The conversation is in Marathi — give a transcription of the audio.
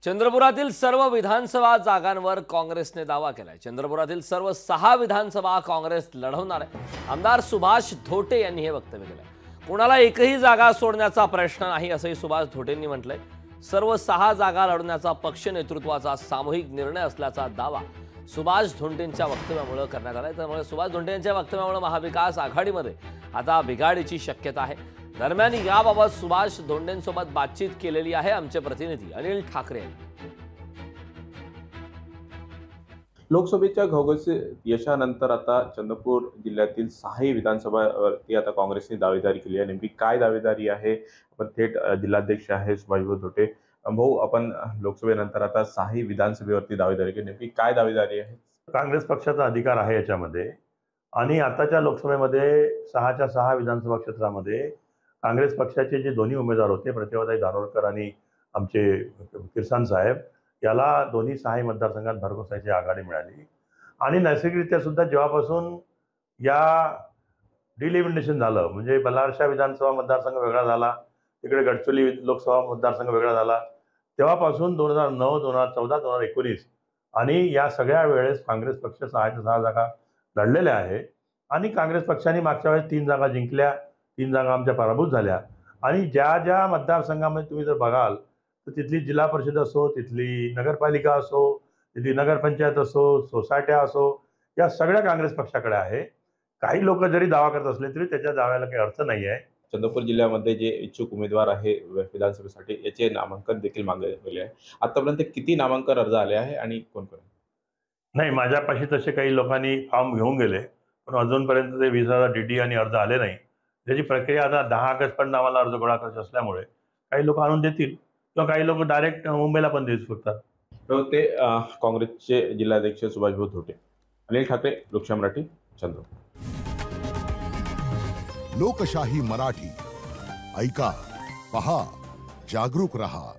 चंद्रपुरातील सर्व विधानसभा जागांवर काँग्रेसने दावा केलाय। चंद्रपुरातील सर्व 6 विधानसभा काँग्रेस लढवणार आहे। आमदार सुभाष धोटे यांनी हे वक्तव्य केलंय। कोणाला एकही जागा सोडण्याचा प्रश्न नाही असंही सुभाष धोटेंनी म्हटलंय। सर्व 6 जागा लढवण्याचा पक्ष नेतृत्वाचा सामूहिक निर्णय असल्याचा दावा सुभाष धोटेंच्या वक्तव्यामुळे करण्यात आलाय। त्यामुळे सुभाष धोटे यांच्या वक्तव्यामुळे महाविकास आघाडीमध्ये आता बिघाडीची शक्यता आहे। दरम्यान याबाबत सुभाष धोटेंसोबत बातचीत केलेली आहे आमचे प्रतिनिधी अनिल ठाकरे यांनी। लोकसभेच्या घोघसी यशानंतर आता चंद्रपूर जिल्ह्यातील 6 विधानसभावरती आता काँग्रेसने दावेदारी केली आहे। नेमकी काय दावेदारी आहे? आपण थेट जिल्हाध्यक्ष आहे सुभाष धोटे भाऊ, आपण लोकसभेनंतर आता 6 विधानसभेवरती दावेदारी केली, नेमकी काय दावेदारी आहे? काँग्रेस पक्षाचा अधिकार आहे याच्यामध्ये आणि आताच्या लोकसभेमध्ये 6च्या 6 विधानसभा क्षेत्रामध्ये काँग्रेस पक्षाचे जे दोन्ही उमेदवार होते, प्रतिभाताई धानोरकर आणि आमचे किरसान साहेब, याला दोन्ही 6 मतदारसंघात भरघोसाची आघाडी मिळाली। आणि नैसर्गिकरित्या सुद्धा जेव्हापासून या डिलिमिटेशन झालं, म्हणजे बल्हारशाह विधानसभा मतदारसंघ वेगळा झाला, तिकडे गडचिरोली लोकसभा मतदारसंघ वेगळा झाला, तेव्हापासून 2009, 2014, 2019 आणि या सगळ्या वेळेस काँग्रेस पक्ष 6च्या 6 जागा लढलेल्या आहे। आणि काँग्रेस पक्षाने मागच्या वेळेस 3 जागा जिंकल्या, 3 जागा आमच्या पराभूत झाल्या। आणि ज्या ज्या मतदारसंघामध्ये तुम्ही जर बघाल तर तिथली जिल्हा परिषद असो, तिथली नगरपालिका असो, तिथली नगरपंचायत असो, सोसायट्या असो, या सगळ्या काँग्रेस पक्षाकडे आहे। काही लोक जरी दावा करत असले तरी त्याच्या दाव्याला काही अर्थ नाही आहे। चंद्रपूर जिल्ह्यामध्ये जे इच्छुक उमेदवार आहे विधानसभेसाठी याचे नामांकन देखील मागले गेले आहे। आतापर्यंत किती नामांकन अर्ज आले आहे आणि कोण कोण? नाही, माझ्यापाशी तसे काही लोकांनी फॉर्म घेऊन गेले, पण अजूनपर्यंत ते 20,000 DD आणि अर्ज आले नाही। त्याची प्रक्रिया आता 10 ऑगस्टपर्यंत आम्हाला अर्ज गोळा करायचे असल्यामुळे काही लोक आणून देतील किंवा काही लोक डायरेक्ट मुंबईला पण देऊ शकतात। ते काँग्रेसचे जिल्हाध्यक्ष सुभाष धोटे। अनिल ठाकरे, लोकशाही मराठी, चंद्रपूर। लोकशाही मराठी ऐका, पहा, जागरूक रहा।